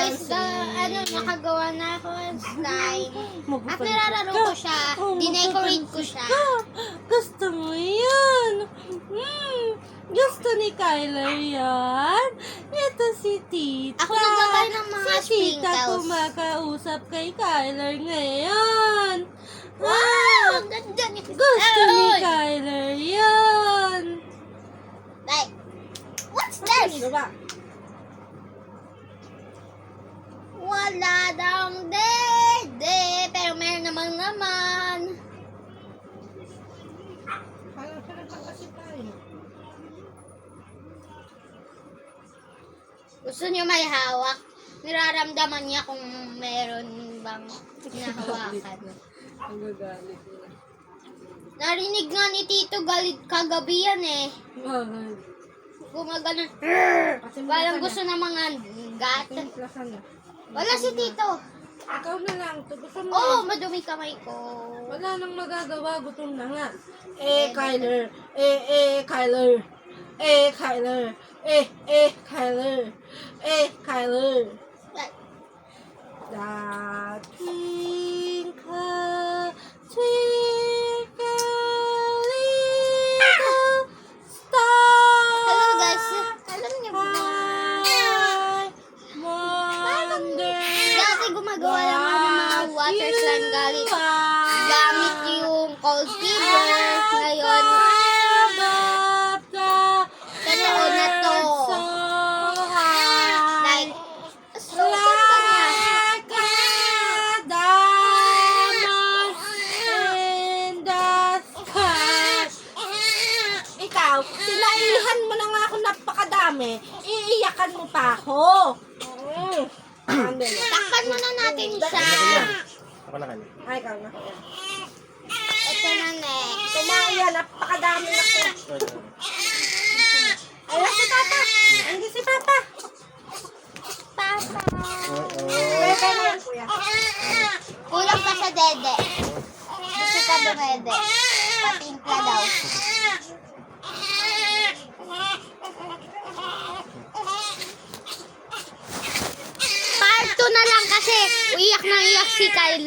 guys, nakagawa na ako ng slime. At nirararo ko siya. Dinecorate ko siya. Gusto mo yan? Gusto ni Kyler yan? Ito si Tita. Ako naggawa ng mga Si Tita sprinkles. kumakausap kay Kyler ngayon. Wow! Ang ganda ni Gusto ni Kyler yan. Like, what's this? Wala daw dede, pero meron naman. Gusto niyo may hawak? Niraramdaman niya kung meron bang hinahawakan. Ang gagalit niya. Narinig nga ni Tito galit kagabi yan eh. Bakit? Gumagano. Kasi Walang gusto ng mga gat. Wala si Tito. Ikaw na lang. Gusto mo. Oo, madumi kamay ko. Wala nang magagawa. Gutom na nga. Kyler. Kyler. Kyler. Kyler. Kyler. Dating ka, little star. Hello guys. Alam niyo ba? Wonder Dati gumagawa lang ako ng mga water slime gamit yung cold steamer. Ngayon, totoo na to. Like, so ganda niya. Ikaw, sinaihan mo na nga ako napakadami. Iiyakan mo pa ako. Takpan muna natin siya. Ako na kanya. Ay, ikaw na. Ito na next. Tumaya, napakadami na ko. Ayun si Papa. Hindi si Papa. Papa. Pwede na yan, kuya. Kulang pa sa dede. Gusto ka dumede. Patimpla daw. Part 2 na lang kasi iyak na iyak si Kyler.